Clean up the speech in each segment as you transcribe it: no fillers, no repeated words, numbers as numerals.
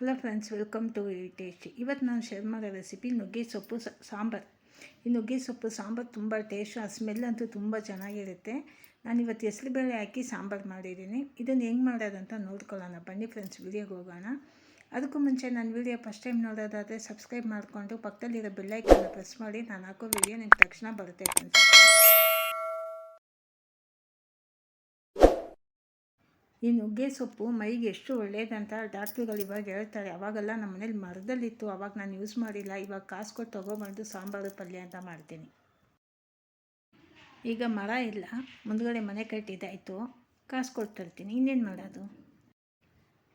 Hello friends, welcome to tasty. ಇವತ್ತು ನಾನು share ಮಾಡೋ ರೆಸಿಪಿ ನುಗ್ಗೆ ಸೊಪ್ಪು ಸಾಂಬಾರು. ಈ ನುಗ್ಗೆ ಸೊಪ್ಪು ಸಾಂಬಾರು ತುಂಬ ಟೇಸ್ಟ್, ಆ ಸ್ಮೆಲ್ ಅಂತೂ ತುಂಬ ಚೆನ್ನಾಗಿರುತ್ತೆ. ನಾನಿವತ್ತು ಹೆಸರುಬೇಳೆ ಹಾಕಿ ಸಾಂಬಾರು ಮಾಡಿದ್ದೀನಿ. ಇದನ್ನು ಹೆಂಗೆ ಮಾಡೋದಂತ ನೋಡ್ಕೊಳ್ಳೋಣ ಬನ್ನಿ ಫ್ರೆಂಡ್ಸ್, ವಿಡಿಯೋಗೆ ಹೋಗೋಣ. ಅದಕ್ಕೂ ಮುಂಚೆ ನನ್ನ ವಿಡಿಯೋ ಫಸ್ಟ್ ಟೈಮ್ ನೋಡೋದಾದರೆ ಸಬ್ಸ್ಕ್ರೈಬ್ ಮಾಡಿಕೊಂಡು ಪಕ್ಕದಲ್ಲಿರೋ ಬೆಲ್ಲೈಕನ್ನ ಪ್ರೆಸ್ ಮಾಡಿ. ನಾನು ಹಾಕೋ ವಿಡಿಯೋ ನಿಮ್ಗೆ ತಕ್ಷಣ ಬರುತ್ತೆ ಫ್ರೆಂಡ್ಸ್. ಈ ನುಗ್ಗೆ ಸೊಪ್ಪು ಮೈಗೆ ಎಷ್ಟು ಒಳ್ಳೆಯದಂತ ಡಾಕ್ಟ್ರುಗಳು ಇವಾಗ ಹೇಳ್ತಾರೆ. ಅವಾಗೆಲ್ಲ ನಮ್ಮ ಮನೇಲಿ ಮರದಲ್ಲಿತ್ತು, ಅವಾಗ ನಾನು ಯೂಸ್ ಮಾಡಿಲ್ಲ. ಇವಾಗ ಕಾಸು ಕೊಟ್ಟು ತೊಗೊಬಂದು ಸಾಂಬಾರು ಪಲ್ಯ ಅಂತ ಮಾಡ್ತೀನಿ. ಈಗ ಮರ ಇಲ್ಲ, ಮುಂದ್ಗಡೆ ಮನೆ ಕಟ್ಟಿದ್ದಾಯಿತು, ಕಾಸು ಕೊಟ್ಟು ತರ್ತೀನಿ, ಇನ್ನೇನು ಮಾಡೋದು.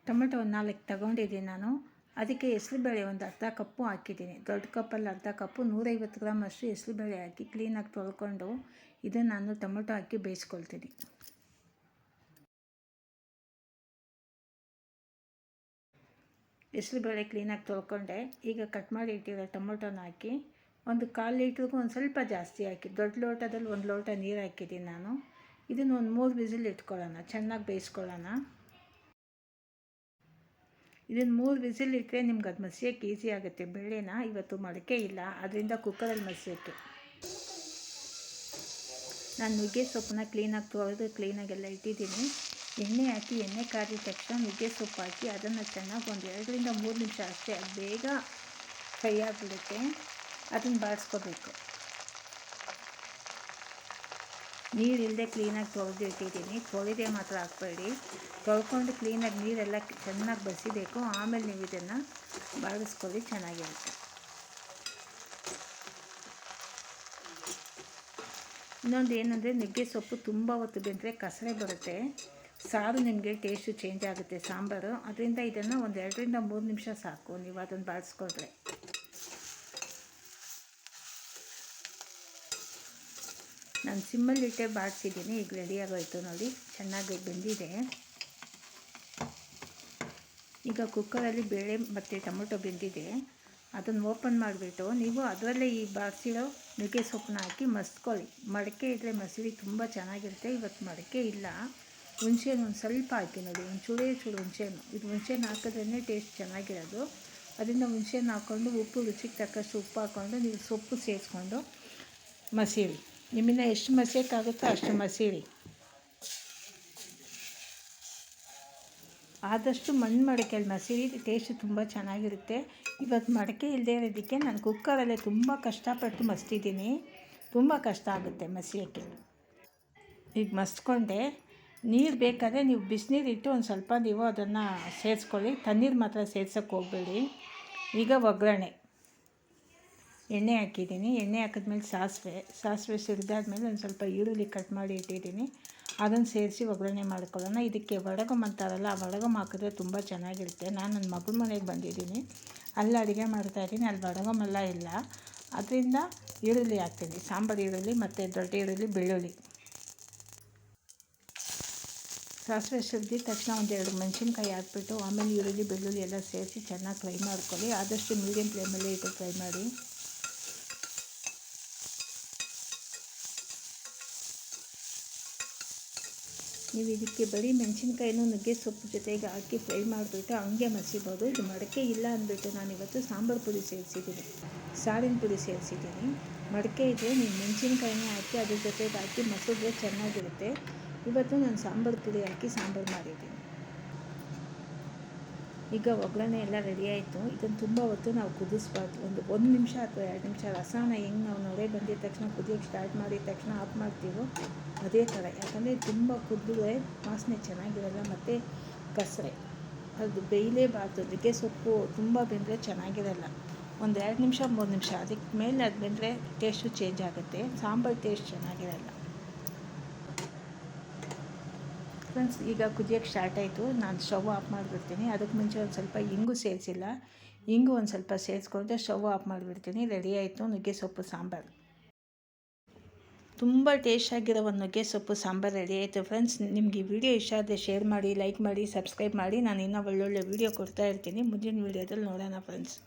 ಟೊಮೆಟೊ ಒಂದು 4 ತೊಗೊಂಡಿದ್ದೀನಿ ನಾನು. ಅದಕ್ಕೆ ಹೆಸರುಬೇಳೆ ಒಂದು ಅರ್ಧ ಕಪ್ಪು ಹಾಕಿದ್ದೀನಿ. ದೊಡ್ಡ ಕಪ್ಪಲ್ಲಿ ಅರ್ಧ ಕಪ್ಪು 150 ಗ್ರಾಮ್ ಅಷ್ಟು ಹೆಸರುಬೇಳೆ ಹಾಕಿ ಕ್ಲೀನಾಗಿ ತೊಳ್ಕೊಂಡು ಇದನ್ನು ನಾನು ಟೊಮೆಟೊ ಹಾಕಿ ಬೇಯಿಸ್ಕೊಳ್ತೀನಿ. ಹೆಸರುಬೇಳೆ ಕ್ಲೀನಾಗಿ ತೊಳ್ಕೊಂಡೆ. ಈಗ ಕಟ್ ಮಾಡಿ ಇಟ್ಟಿರೋ ಟೊಮೊಟೊನ ಹಾಕಿ ಒಂದು 1/4 ಲೀಟ್ರಿಗೂ ಒಂದು ಸ್ವಲ್ಪ ಜಾಸ್ತಿ ಹಾಕಿ, ದೊಡ್ಡ ಲೋಟದಲ್ಲಿ 1 ಲೋಟ ನೀರು ಹಾಕಿದ್ದೀನಿ ನಾನು. ಇದನ್ನು ಒಂದು 3 ವಿಸಿಲ್ ಇಟ್ಕೊಳ್ಳೋಣ, ಚೆನ್ನಾಗಿ ಬೇಯಿಸ್ಕೊಳ್ಳೋಣ. ಇದನ್ನು 3 ವಿಸಿಲ್ ಇಟ್ಟರೆ ನಿಮ್ಗೆ ಅದು ಮಸಿಯೋಕ್ಕೆ ಈಸಿ ಆಗುತ್ತೆ. ಬೇಳೆನ ಇವತ್ತು ಮಡಕೆ ಇಲ್ಲ, ಅದರಿಂದ ಕುಕ್ಕರಲ್ಲಿ ಮಸಿಯೋಕ್ಕೆ. ನಾನು ನುಗ್ಗೆ ಸೊಪ್ಪನ್ನ ಕ್ಲೀನಾಗಿ ತೊಳೆದು ಕ್ಲೀನಾಗೆಲ್ಲ ಇಟ್ಟಿದ್ದೀನಿ. ಎಣ್ಣೆ ಹಾಕಿ, ಎಣ್ಣೆ ಕಾದಿದ ತಕ್ಷಣ ನುಗ್ಗೆ ಸೊಪ್ಪು ಹಾಕಿ ಅದನ್ನು ಚೆನ್ನಾಗಿ ಒಂದು 2 ರಿಂದ 3 ನಿಮಿಷ ಅಷ್ಟೇ, ಅದು ಬೇಗ ಫ್ರೈ ಆಗಿಬಿಡುತ್ತೆ. ಅದನ್ನು ಬಾಡಿಸ್ಕೋಬೇಕು. ನೀರಿಲ್ಲದೆ ಕ್ಲೀನಾಗಿ ತೊಳೆದು ಇಟ್ಟಿದ್ದೀನಿ. ತೊಳೆದೇ ಮಾತ್ರ ಹಾಕಬೇಡಿ, ತೊಳ್ಕೊಂಡು ಕ್ಲೀನಾಗಿ ನೀರೆಲ್ಲ ಚೆನ್ನಾಗಿ ಬಸಿಬೇಕು. ಆಮೇಲೆ ನೀವು ಇದನ್ನು ಬಾಡಿಸ್ಕೊಳ್ಳಿ, ಚೆನ್ನಾಗಿರುತ್ತೆ. ಇನ್ನೊಂದು ಏನಂದರೆ, ನುಗ್ಗೆ ಸೊಪ್ಪು ತುಂಬ ಹೊತ್ತು ಬೆಂದರೆ ಕಸರೆ ಬರುತ್ತೆ, ಸಾರು ನಿಮಗೆ ಟೇಸ್ಟು ಚೇಂಜ್ ಆಗುತ್ತೆ ಸಾಂಬಾರು. ಅದರಿಂದ ಇದನ್ನು ಒಂದು 2 ರಿಂದ 3 ನಿಮಿಷ ಸಾಕು ನೀವು ಅದನ್ನು ಬಾಡಿಸ್ಕೊಂಡ್ರೆ. ನಾನು ಸಿಮ್ಮಲ್ಲಿಟ್ಟೆ ಬಾಡಿಸಿದ್ದೀನಿ. ಈಗ ರೆಡಿಯಾಗೋಯ್ತು ನೋಡಿ, ಚೆನ್ನಾಗಿ ಬೆಂದಿದೆ. ಈಗ ಕುಕ್ಕರಲ್ಲಿ ಬೇಳೆ ಮತ್ತು ಟೊಮೊಟೊ ಬೆಂದಿದೆ. ಅದನ್ನು ಓಪನ್ ಮಾಡಿಬಿಟ್ಟು ನೀವು ಅದರಲ್ಲೇ ಈ ಬಾಡಿಸಿರೋ ನುಗ್ಗೆ ಸೊಪ್ಪನ್ನ ಹಾಕಿ ಮಸ್ಕೊಳ್ಳಿ. ಮಡಕೆ ಇದ್ದರೆ ಮಸೀಲಿ ತುಂಬ ಚೆನ್ನಾಗಿರುತ್ತೆ. ಇವತ್ತು ಮಡಕೆ ಇಲ್ಲ. ಹುಣಸೆಹಣ್ಣು ಒಂದು ಸ್ವಲ್ಪ ಹಾಕಿ ನೋಡಿ, ಒಂದು ಚೂರೇ ಚೂರು ಹುಣಸೆಹಣ್ಣು. ಇದು ಹುಣಸೆಹಣ್ಣು ಹಾಕಿದ್ರೇ ಟೇಸ್ಟ್ ಚೆನ್ನಾಗಿರೋದು. ಅದರಿಂದ ಹುಣಸೆಹಣ್ಣು ಹಾಕ್ಕೊಂಡು ಉಪ್ಪು ರುಚಿಗೆ ತಕ್ಕಷ್ಟು ಉಪ್ಪು ಹಾಕ್ಕೊಂಡು ನೀವು ಸೊಪ್ಪು ಸೇರಿಸ್ಕೊಂಡು ಮಸೀರಿ. ನಿಮ್ಮಿಂದ ಎಷ್ಟು ಮಸಿಯೋಕ್ಕಾಗುತ್ತೋ ಅಷ್ಟು ಮಸೀರಿ. ಆದಷ್ಟು ಮಣ್ಣು ಮಡಕೆಯಲ್ಲಿ ಮಸೀರಿ, ಟೇಸ್ಟ್ ತುಂಬ ಚೆನ್ನಾಗಿರುತ್ತೆ. ಇವತ್ತು ಮಡಕೆ ಇಲ್ಲದೆ ಇರೋದಕ್ಕೆ ನಾನು ಕುಕ್ಕರಲ್ಲೇ ತುಂಬ ಕಷ್ಟಪಟ್ಟು ಮಸ್ತಿದ್ದೀನಿ. ತುಂಬ ಕಷ್ಟ ಆಗುತ್ತೆ ಮಸಿಯೋಕ್ಕೆ. ಈಗ ಮಸ್ಕೊಂಡೆ. ನೀರು ಬೇಕಾದರೆ ನೀವು ಬಿಸಿನೀರು ಇಟ್ಟು ಒಂದು ಸ್ವಲ್ಪ ನೀವು ಅದನ್ನು ಸೇರಿಸ್ಕೊಳ್ಳಿ. ತಣ್ಣೀರು ಮಾತ್ರ ಸೇರ್ಸೋಕ್ಕೆ ಹೋಗಬೇಡಿ. ಈಗ ಒಗ್ಗರಣೆ. ಎಣ್ಣೆ ಹಾಕಿದ್ದೀನಿ. ಎಣ್ಣೆ ಹಾಕಿದ್ಮೇಲೆ ಸಾಸಿವೆ ಸಿಡಿದಾದ್ಮೇಲೆ ಒಂದು ಸ್ವಲ್ಪ ಈರುಳ್ಳಿ ಕಟ್ ಮಾಡಿ ಇಟ್ಟಿದ್ದೀನಿ. ಅದನ್ನು ಸೇರಿಸಿ ಒಗ್ಗರಣೆ ಮಾಡ್ಕೊಳ್ಳೋಣ. ಇದಕ್ಕೆ ವಡಗಮ್ ಅಂತಾರಲ್ಲ, ಆ ವಡಗಮ್ ಹಾಕಿದ್ರೆ ತುಂಬ ಚೆನ್ನಾಗಿರುತ್ತೆ. ನಾನು ನನ್ನ ಮಗಳ ಮನೆಗೆ ಬಂದಿದ್ದೀನಿ, ಅಲ್ಲಿ ಅಡುಗೆ ಮಾಡ್ತಾಯಿದ್ದೀನಿ. ಅಲ್ಲಿ ವಡಗಮೆಲ್ಲ ಇಲ್ಲ, ಅದರಿಂದ ಈರುಳ್ಳಿ ಹಾಕ್ತೀನಿ. ಸಾಂಬಾರು ಈರುಳ್ಳಿ ಮತ್ತು ದೊಡ್ಡ ಈರುಳ್ಳಿ, ಬೆಳ್ಳುಳ್ಳಿ. ಸಾಸಿವೆ ಸಿಡಿದ ತಕ್ಷಣ 1-2 ಮೆಣಸಿನ್ಕಾಯಿ ಹಾಕ್ಬಿಟ್ಟು ಆಮೇಲೆ ಈರುಳ್ಳಿ ಬೆಳ್ಳುಳ್ಳಿ ಎಲ್ಲ ಸೇರಿಸಿ ಚೆನ್ನಾಗಿ ಫ್ರೈ ಮಾಡ್ಕೊಳ್ಳಿ. ಆದಷ್ಟು ಮೀಡಿಯಮ್ ಫ್ಲೇಮಲ್ಲೇ ಇಟ್ಟು ಫ್ರೈ ಮಾಡಿ. ನೀವು ಇದಕ್ಕೆ ಬರೀ ಮೆಣಸಿನ್ಕಾಯಿನೂ ನುಗ್ಗೆ ಸೊಪ್ಪು ಜೊತೆಗೆ ಹಾಕಿ ಫ್ರೈ ಮಾಡಿಬಿಟ್ಟು ಹಂಗೆ ಮಸಿಬೋದು. ಇದು ಮಡಕೆ ಇಲ್ಲ ಅಂದ್ಬಿಟ್ಟು ನಾನಿವತ್ತು ಸಾಂಬಾರು ಪುಡಿ ಸೇರಿಸಿದ್ದೀನಿ, ಸಾರಿನ ಪುಡಿ ಸೇರಿಸಿದ್ದೀನಿ. ಮಡಕೆ ಇದ್ದರೆ ನೀವು ಮೆಣಸಿನ್ಕಾಯಿನೇ ಹಾಕಿ ಅದ್ರ ಜೊತೆಗೆ ಹಾಕಿ ಮಸಿದ್ರೆ ಚೆನ್ನಾಗಿರುತ್ತೆ. ಇವತ್ತು ನಾನು ಸಾಂಬಾರು ಪುಡಿ ಹಾಕಿ ಸಾಂಬಾರು ಮಾಡಿದ್ದೀನಿ. ಈಗ ಒಗ್ಗರಣೆ ಎಲ್ಲ ರೆಡಿ ಆಯಿತು. ಇದನ್ನು ತುಂಬ ಹೊತ್ತು ನಾವು ಕುದಿಸ್ಬಾರ್ದು. ಒಂದು ನಿಮಿಷ ಅಥವಾ 2 ನಿಮಿಷ. ರಸನ ಹೆಂಗೆ ನಾವು ನೊರೆ ಬಂದಿದ ತಕ್ಷಣ ಕುದಿಯೋಕ್ಕೆ ಸ್ಟಾರ್ಟ್ ಮಾಡಿದ ತಕ್ಷಣ ಆಫ್ ಮಾಡ್ತೀವೋ ಅದೇ ಥರ. ಯಾಕಂದರೆ ತುಂಬ ಕುದಿದ್ರೆ ವಾಸನೆ ಚೆನ್ನಾಗಿರಲ್ಲ ಮತ್ತು ಕಸರೆ, ಅದು ಬೇಯಲೇಬಾರ್ದು. ನುಗ್ಗೆ ಸೊಪ್ಪು ತುಂಬ ಬೆಂದರೆ ಚೆನ್ನಾಗಿರಲ್ಲ. ಒಂದು 2 ನಿಮಿಷ 3 ನಿಮಿಷ, ಅದಕ್ಕೆ ಮೇಲೆ ಅದು ಬೆಂದರೆ ಟೇಸ್ಟು ಚೇಂಜ್ ಆಗುತ್ತೆ, ಸಾಂಬಾರು ಟೇಸ್ಟ್ ಚೆನ್ನಾಗಿರಲ್ಲ ಫ್ರೆಂಡ್ಸ್. ಈಗ ಕುದಿಯೋಕ್ಕೆ ಸ್ಟಾರ್ಟ್ ಆಯಿತು. ನಾನು ಸ್ಟವ್ ಆಫ್ ಮಾಡಿಬಿಡ್ತೀನಿ. ಅದಕ್ಕೆ ಮುಂಚೆ ಒಂದು ಸ್ವಲ್ಪ ಇಂಗು ಸೇರಿಸಿಲ್ಲ, ಇಂಗು ಒಂದು ಸ್ವಲ್ಪ ಸೇರಿಸ್ಕೊಂಡ್ರೆ ಸ್ಟವ್ ಆಫ್ ಮಾಡಿಬಿಡ್ತೀನಿ. ರೆಡಿ ಆಯಿತು ನುಗ್ಗೆ ಸೊಪ್ಪು ಸಾಂಬಾರು. ತುಂಬ ಟೇಸ್ಟಾಗಿರೋ ಒಂದು ನುಗ್ಗೆ ಸೊಪ್ಪು ಸಾಂಬಾರು ರೆಡಿ ಆಯಿತು ಫ್ರೆಂಡ್ಸ್. ನಿಮಗೆ ಈ ವಿಡಿಯೋ ಇಷ್ಟ ಆದರೆ ಶೇರ್ ಮಾಡಿ, ಲೈಕ್ ಮಾಡಿ, ಸಬ್ಸ್ಕ್ರೈಬ್ ಮಾಡಿ. ನಾನು ಇನ್ನೂ ಒಳ್ಳೊಳ್ಳೆ ವೀಡಿಯೋ ಕೊಡ್ತಾ ಇರ್ತೀನಿ. ಮುಂದಿನ ವೀಡಿಯೋದಲ್ಲಿ ನೋಡೋಣ ಫ್ರೆಂಡ್ಸ್.